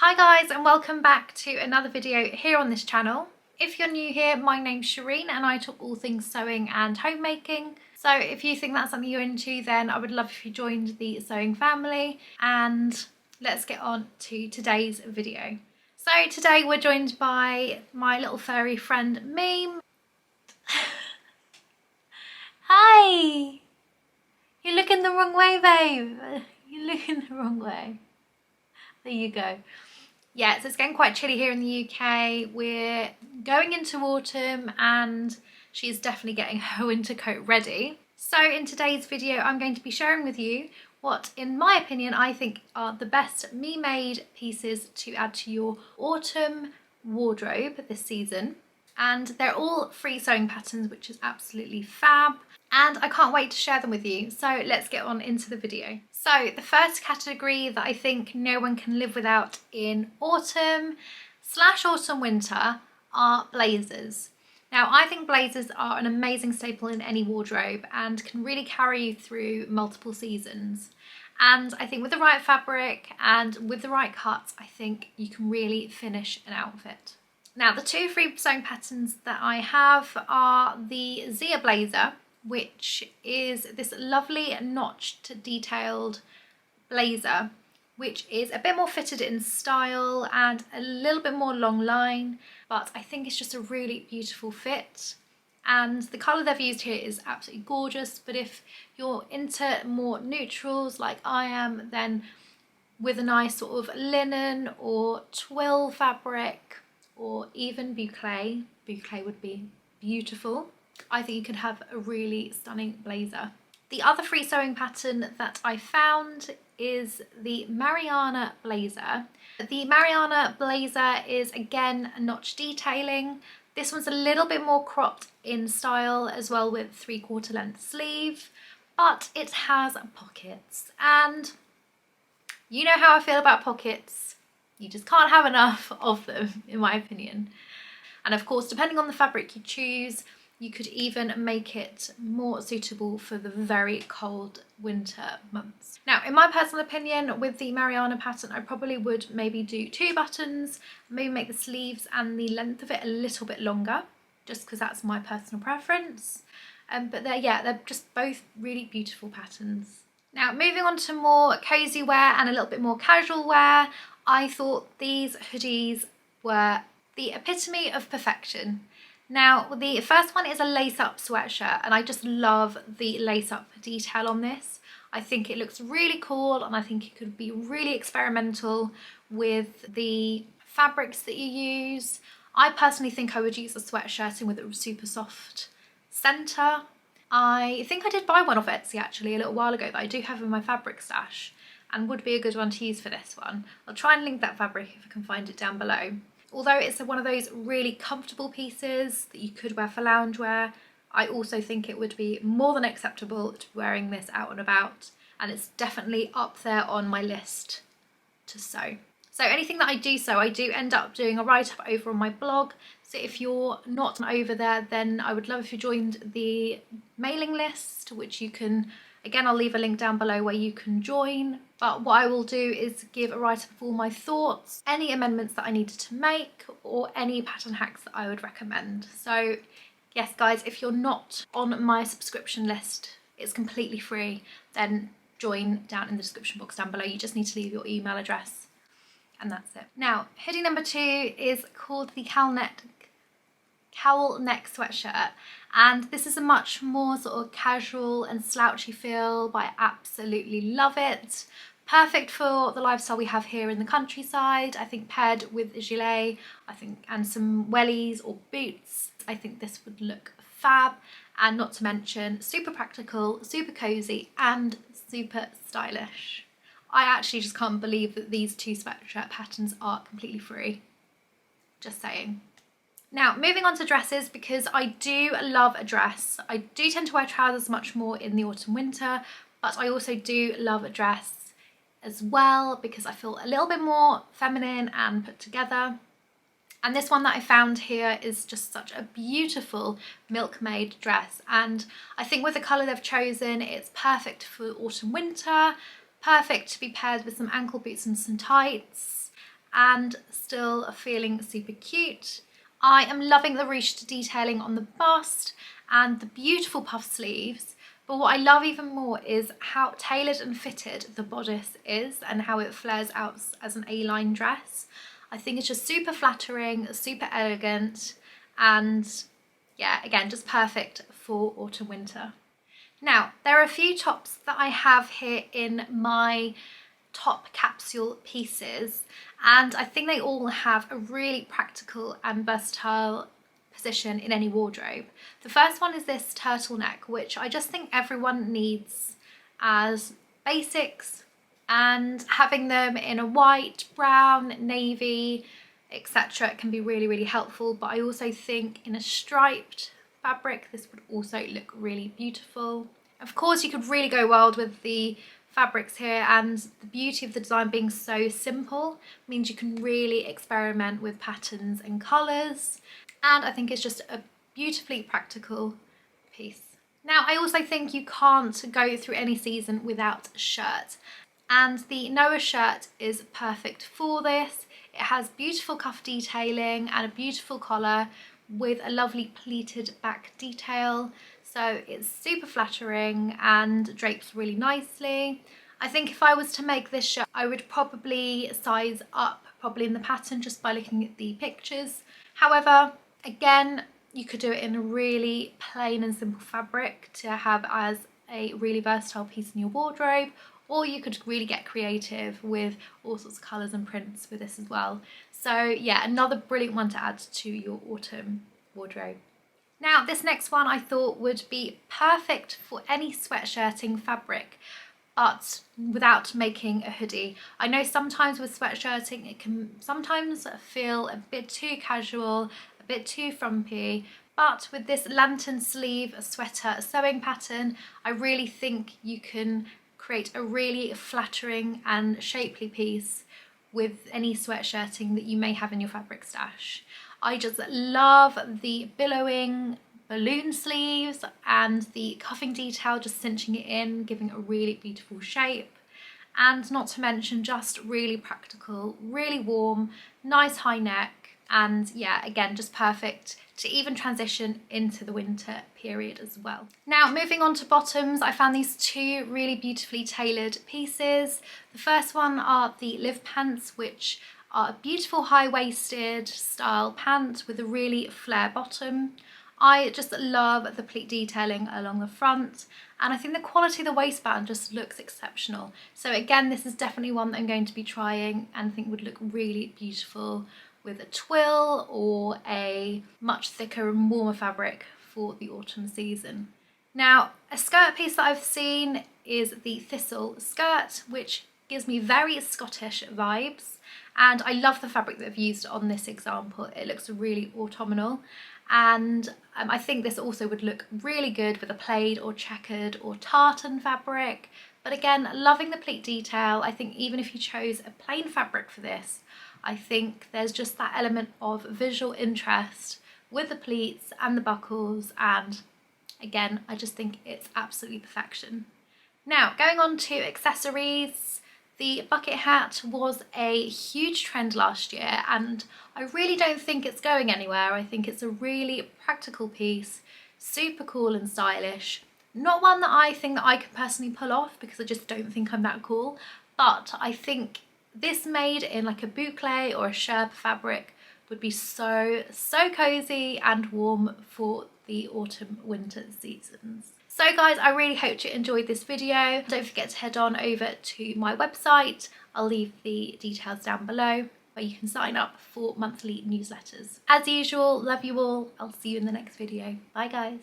Hi guys, and welcome back to another video here on this channel. If you're new here, my name's Shireen and I talk all things sewing and homemaking. So if you think that's something you're into, then I would love if you joined the sewing family, and let's get on to today's video. So today we're joined by my little furry friend Meme. Hi! You're looking the wrong way, babe. You're looking the wrong way. There you go. Yeah, so it's getting quite chilly here in the UK. We're going into autumn and she's definitely getting her winter coat ready. So in today's video, I'm going to be sharing with you what, in my opinion, I think are the best me-made pieces to add to your autumn wardrobe this season. And they're all free sewing patterns, which is absolutely fab. And I can't wait to share them with you. So let's get on into the video. So the first category that I think no one can live without in autumn / winter are blazers. Now I think blazers are an amazing staple in any wardrobe and can really carry you through multiple seasons. And I think with the right fabric and with the right cuts, I think you can really finish an outfit. Now the two free sewing patterns that I have are the Zia blazer, which is this lovely notched detailed blazer, which is a bit more fitted in style and a little bit more long line, but I think it's just a really beautiful fit. And the colour they've used here is absolutely gorgeous, but if you're into more neutrals like I am, then with a nice sort of linen or twill fabric or even boucle would be beautiful. I think you could have a really stunning blazer. The other free sewing pattern that I found is the Mariana blazer. The Mariana blazer is again a notch detailing. This one's a little bit more cropped in style as well, with 3/4 length sleeve, but it has pockets, and you know how I feel about pockets. You just can't have enough of them, in my opinion. And of course, depending on the fabric you choose, you could even make it more suitable for the very cold winter months. Now, in my personal opinion, with the Mariana pattern, I probably would maybe do 2 buttons, maybe make the sleeves and the length of it a little bit longer, just because that's my personal preference. But they're just both really beautiful patterns. Now, moving on to more cozy wear and a little bit more casual wear, I thought these hoodies were the epitome of perfection. Now, the first one is a lace-up sweatshirt, and I just love the lace-up detail on this. I think it looks really cool, and I think it could be really experimental with the fabrics that you use. I personally think I would use a sweatshirt in with a super soft centre. I think I did buy one off Etsy actually a little while ago that I do have in my fabric stash, and would be a good one to use for this one. I'll try and link that fabric if I can find it down below. Although it's one of those really comfortable pieces that you could wear for loungewear, I also think it would be more than acceptable to be wearing this out and about, and it's definitely up there on my list to sew. So anything that I do sew, I do end up doing a write-up over on my blog. So if you're not over there, then I would love if you joined the mailing list, which you can, again, I'll leave a link down below where you can join. But what I will do is give a write-up of all my thoughts, any amendments that I needed to make, or any pattern hacks that I would recommend. So yes, guys, if you're not on my subscription list, it's completely free, then join down in the description box down below. You just need to leave your email address and that's it. Now, hoodie number 2 is called the cowl neck sweatshirt, and this is a much more sort of casual and slouchy feel, but I absolutely love it. Perfect for the lifestyle we have here in the countryside. I think paired with a gilet, and some wellies or boots, I think this would look fab. And not to mention super practical, super cozy and super stylish. I actually just can't believe that these 2 sweatshirt patterns are completely free. Just saying. Now, moving on to dresses, because I do love a dress. I do tend to wear trousers much more in the autumn winter, but I also do love a dress as well because I feel a little bit more feminine and put together. And this one that I found here is just such a beautiful milkmaid dress, and I think with the colour they've chosen, it's perfect for autumn winter, perfect to be paired with some ankle boots and some tights, and still feeling super cute. I am loving the ruched detailing on the bust and the beautiful puff sleeves, but what I love even more is how tailored and fitted the bodice is and how it flares out as an A-line dress. I think it's just super flattering, super elegant, and yeah, again, just perfect for autumn winter. Now, there are a few tops that I have here in my top capsule pieces, and I think they all have a really practical and versatile position in any wardrobe. The first one is this turtleneck, which I just think everyone needs as basics, and having them in a white, brown, navy, etc. can be really, really helpful. But I also think in a striped fabric, this would also look really beautiful. Of course, you could really go wild with the fabrics here, and the beauty of the design being so simple means you can really experiment with patterns and colours, and I think it's just a beautifully practical piece. Now, I also think you can't go through any season without a shirt, and the Noah shirt is perfect for this. It has beautiful cuff detailing and a beautiful collar with a lovely pleated back detail, so it's super flattering and drapes really nicely. I think if I was to make this shirt, I would probably size up probably in the pattern just by looking at the pictures. However, again, you could do it in a really plain and simple fabric to have as a really versatile piece in your wardrobe, or you could really get creative with all sorts of colours and prints with this as well. So yeah, another brilliant one to add to your autumn wardrobe. Now, this next one I thought would be perfect for any sweatshirting fabric, but without making a hoodie. I know sometimes with sweatshirting it can sometimes feel a bit too casual, a bit too frumpy, but with this lantern sleeve sweater sewing pattern, I really think you can create a really flattering and shapely piece with any sweatshirting that you may have in your fabric stash. I just love the billowing balloon sleeves and the cuffing detail, just cinching it in, giving it a really beautiful shape. And not to mention just really practical, really warm, nice high neck, and yeah, again, just perfect to even transition into the winter period as well. Now, moving on to bottoms, I found these two really beautifully tailored pieces. The first one are the Live pants, which are a beautiful high-waisted style pant with a really flare bottom. I just love the pleat detailing along the front, and I think the quality of the waistband just looks exceptional. So again, this is definitely one that I'm going to be trying and think would look really beautiful with a twill or a much thicker and warmer fabric for the autumn season. Now, a skirt piece that I've seen is the Thistle skirt, which gives me very Scottish vibes, and I love the fabric that I've used on this example. It looks really autumnal, and I think this also would look really good with a plaid or checkered or tartan fabric. But again, loving the pleat detail. I think even if you chose a plain fabric for this, I think there's just that element of visual interest with the pleats and the buckles, and again, I just think it's absolutely perfection. Now, going on to accessories, the bucket hat was a huge trend last year, and I really don't think it's going anywhere. I think it's a really practical piece, super cool and stylish. Not one that I think that I could personally pull off because I just don't think I'm that cool, but I think this made in like a boucle or a Sherpa fabric would be so cozy and warm for the autumn winter seasons. So guys, I really hope you enjoyed this video. Don't forget to head on over to my website. I'll leave the details down below where you can sign up for monthly newsletters. As usual, love you all. I'll see you in the next video. Bye guys.